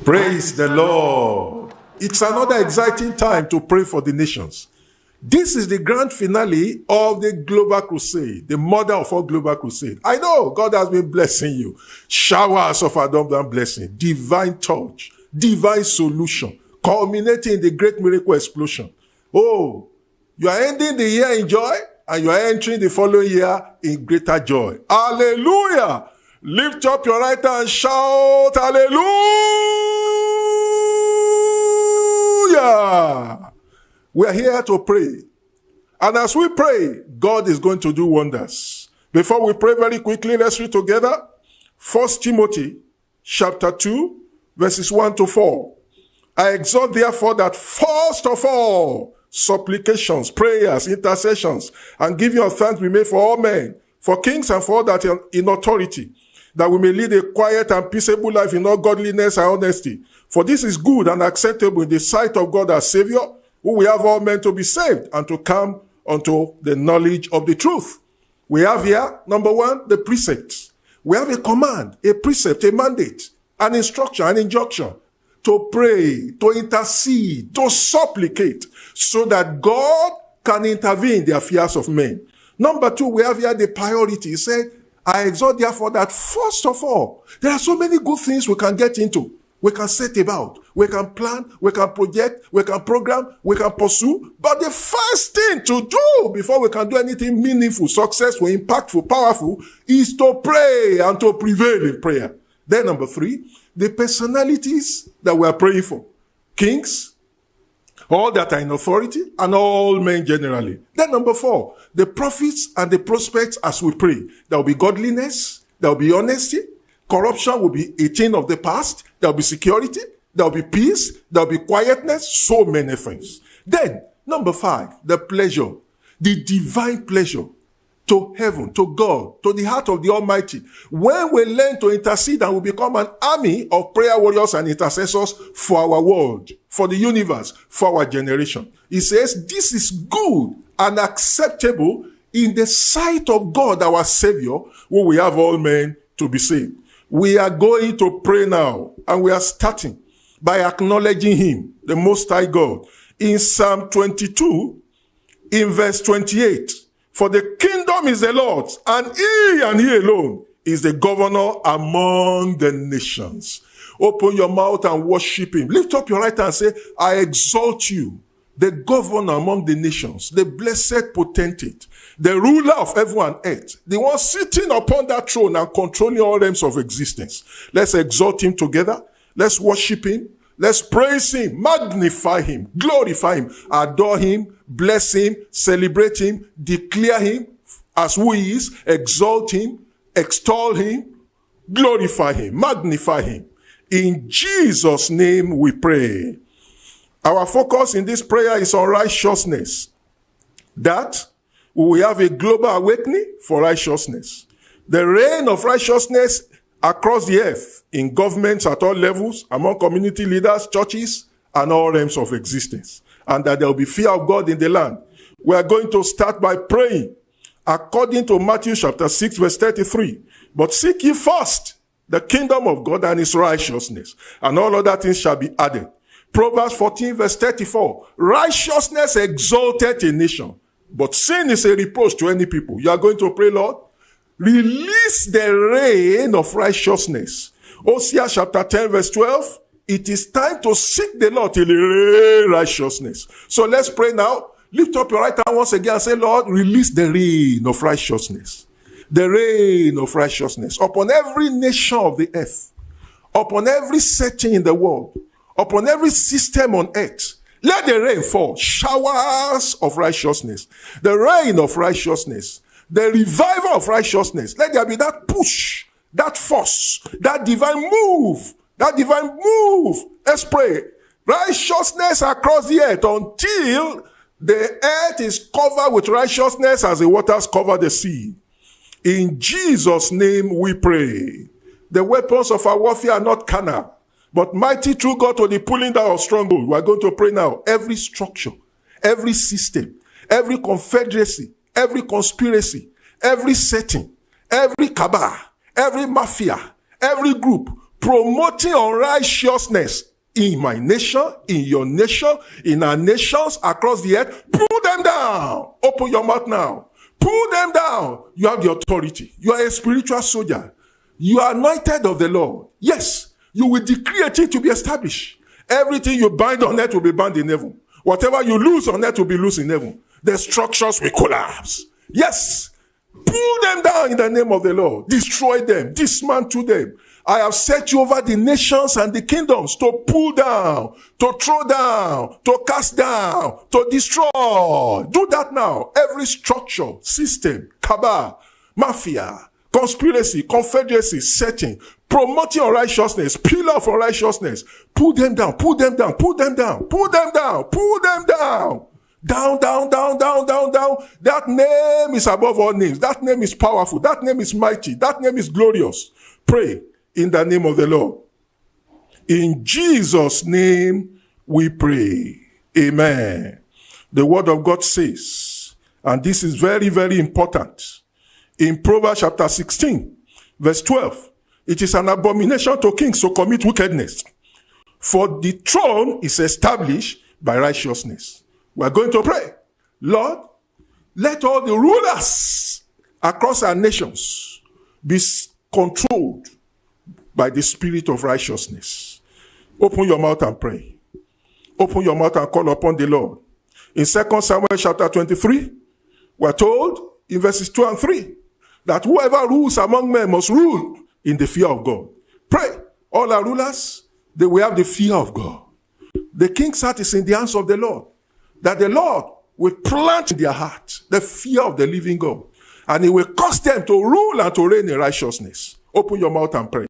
Praise the Lord. It's another exciting time to pray for the nations. This is the grand finale of the Global Crusade, the mother of all Global Crusade. I know God has been blessing you. Showers of abundant blessing, divine touch, divine solution, culminating in the great miracle explosion. Oh, you are ending the year in joy and you are entering the following year in greater joy. Hallelujah. Lift up your right hand and shout, hallelujah. We are here to pray. And as we pray, God is going to do wonders. Before we pray very quickly, let's read together 1 Timothy chapter 2, verses 1 to 4. I exhort therefore that first of all, supplications, prayers, intercessions, and giving of thanks be made for all men, for kings and for all that are in authority, that we may lead a quiet and peaceable life in all godliness and honesty. For this is good and acceptable in the sight of God our Savior, who we have all men to be saved and to come unto the knowledge of the truth. We have here, number one, the precepts. We have a command, a precept, a mandate, an instruction, an injunction to pray, to intercede, to supplicate, so that God can intervene in the affairs of men. Number two, we have here the priority. He said, I exhort therefore that first of all, there are so many good things we can get into. We can set about, we can plan, we can project, we can program, we can pursue. But the first thing to do before we can do anything meaningful, successful, impactful, powerful, is to pray and to prevail in prayer. Then number three, the personalities that we are praying for. Kings, all that are in authority, and all men generally. Then number four, the prophets and the prospects as we pray. There will be godliness, there will be honesty, corruption will be a thing of the past, there will be security, there will be peace, there will be quietness, so many things. Then, number five, the pleasure, the divine pleasure to heaven, to God, to the heart of the Almighty. When we learn to intercede and we become an army of prayer warriors and intercessors for our world, for the universe, for our generation. He says, this is good and acceptable in the sight of God, our Savior, who we have all men to be saved. We are going to pray now, and we are starting by acknowledging Him, the Most High God. In Psalm 22, in verse 28, for the kingdom is the Lord's, and He alone is the governor among the nations. Open your mouth and worship Him. Lift up your right hand and say, I exalt you, the governor among the nations, the blessed potentate, the ruler of heaven and earth, the one sitting upon that throne and controlling all realms of existence. Let's exalt Him together. Let's worship Him. Let's praise Him, magnify Him, glorify Him, adore Him, bless Him, celebrate Him, declare Him as who He is, exalt Him, extol Him, glorify Him, magnify Him. In Jesus' name we pray. Our focus in this prayer is on righteousness. That we have a global awakening for righteousness. The reign of righteousness across the earth, in governments at all levels, among community leaders, churches, and all realms of existence. And that there will be fear of God in the land. We are going to start by praying according to Matthew chapter 6, verse 33. But seek ye first the kingdom of God and His righteousness, and all other things shall be added. Proverbs 14, verse 34. Righteousness exalteth a nation, but sin is a reproach to any people. You are going to pray, Lord, release the reign of righteousness. Hosea chapter 10, verse 12. It is time to seek the Lord till He reign righteousness. So let's pray now. Lift up your right hand once again and say, Lord, release the reign of righteousness. The reign of righteousness upon every nation of the earth, upon every setting in the world, upon every system on earth. Let the rain fall. Showers of righteousness. The reign of righteousness. The revival of righteousness. Let there be that push, that force, that divine move. That divine move. Let's pray. Righteousness across the earth until the earth is covered with righteousness as the waters cover the sea. In Jesus' name we pray. The weapons of our warfare are not carnal, but mighty through God to the pulling down of strongholds. We are going to pray now. Every structure, every system, every confederacy, every conspiracy, every setting, every cabal, every mafia, every group promoting unrighteousness in my nation, in your nation, in our nations across the earth. Pull them down. Open your mouth now. Pull them down. You have the authority. You are a spiritual soldier. You are anointed of the Lord. Yes, you will decree a thing to be established. Everything you bind on earth will be bound in heaven. Whatever you lose on earth will be loose in heaven. The structures will collapse. Yes. Pull them down in the name of the Lord. Destroy them. Dismantle them. I have set you over the nations and the kingdoms to pull down, to throw down, to cast down, to destroy. Do that now. Every structure, system, cabal, mafia, conspiracy, confederacy, setting, promoting unrighteousness, pillar of unrighteousness. Pull them down, pull them down, pull them down, pull them down, pull them down. Down, down, down, down, down, down. That name is above all names. That name is powerful. That name is mighty. That name is glorious. Pray in the name of the Lord. In Jesus' name we pray. Amen. The word of God says, and this is very, very important, in Proverbs chapter 16, verse 12, it is an abomination to kings to commit wickedness, for the throne is established by righteousness. We are going to pray. Lord, let all the rulers across our nations be controlled by the spirit of righteousness. Open your mouth and pray. Open your mouth and call upon the Lord. In 2 Samuel chapter 23, we are told in verses 2 and 3 that whoever rules among men must rule in the fear of God. Pray. All our rulers, they will have the fear of God. The king's heart is in the hands of the Lord. That the Lord will plant in their heart the fear of the living God. And he will cause them to rule and to reign in righteousness. Open your mouth and pray.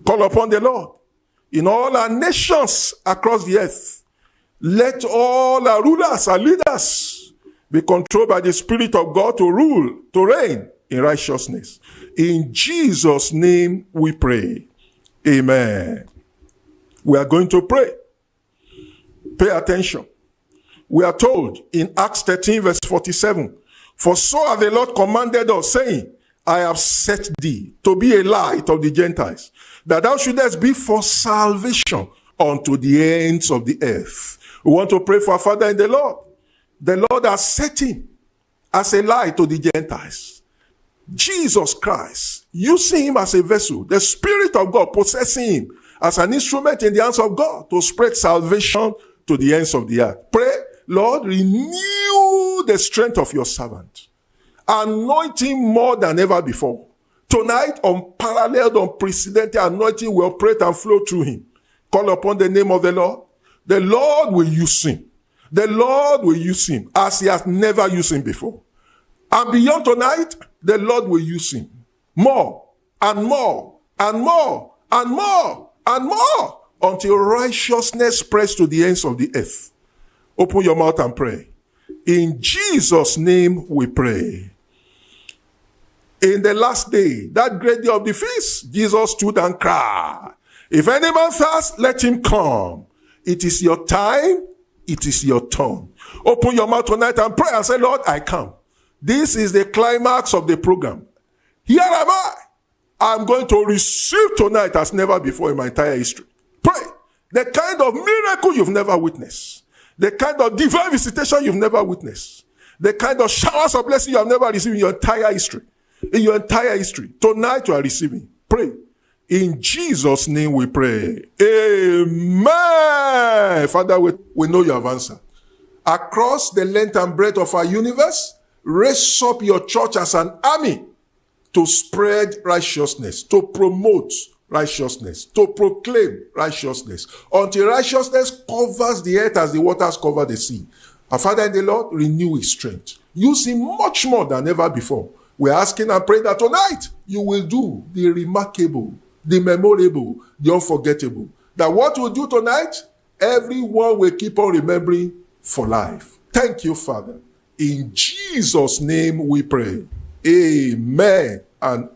Call upon the Lord. In all our nations across the earth, let all our rulers, our leaders, be controlled by the Spirit of God to rule, to reign in righteousness. In Jesus' name we pray. Amen. We are going to pray. Pay attention. We are told in Acts 13 verse 47, for so hath the Lord commanded us, saying, I have set thee to be a light of the Gentiles, that thou shouldest be for salvation unto the ends of the earth. We want to pray for our Father in the Lord. The Lord has set him as a light to the Gentiles. Jesus Christ, using him as a vessel, the Spirit of God possessing him as an instrument in the hands of God to spread salvation to the ends of the earth. Pray, Lord, renew the strength of your servant. Anoint him more than ever before. Tonight, unparalleled, unprecedented anointing will operate and flow through him. Call upon the name of the Lord. The Lord will use him. The Lord will use him as he has never used him before. And beyond tonight, the Lord will use him more and more and more and more and more until righteousness spreads to the ends of the earth. Open your mouth and pray. In Jesus' name we pray. In the last day, that great day of the feast, Jesus stood and cried, if any man thirst, let him come. It is your time. It is your turn. Open your mouth tonight and pray and say, Lord, I come. This is the climax of the program. Here am I. I'm going to receive tonight as never before in my entire history. Pray. The kind of miracle you've never witnessed. The kind of divine visitation you've never witnessed. The kind of showers of blessing you have never received in your entire history. In your entire history. Tonight you are receiving. Pray. In Jesus' name we pray. Amen. Father, we know you have answered. Across the length and breadth of our universe, raise up your church as an army to spread righteousness, to promote righteousness, to proclaim righteousness, until righteousness covers the earth as the waters cover the sea. Our Father in the Lord, renew his strength. Use him much more than ever before. We're asking and praying that tonight you will do the remarkable, the memorable, the unforgettable. That what you do tonight, everyone will keep on remembering for life. Thank you, Father. In Jesus' name we pray. Amen and amen.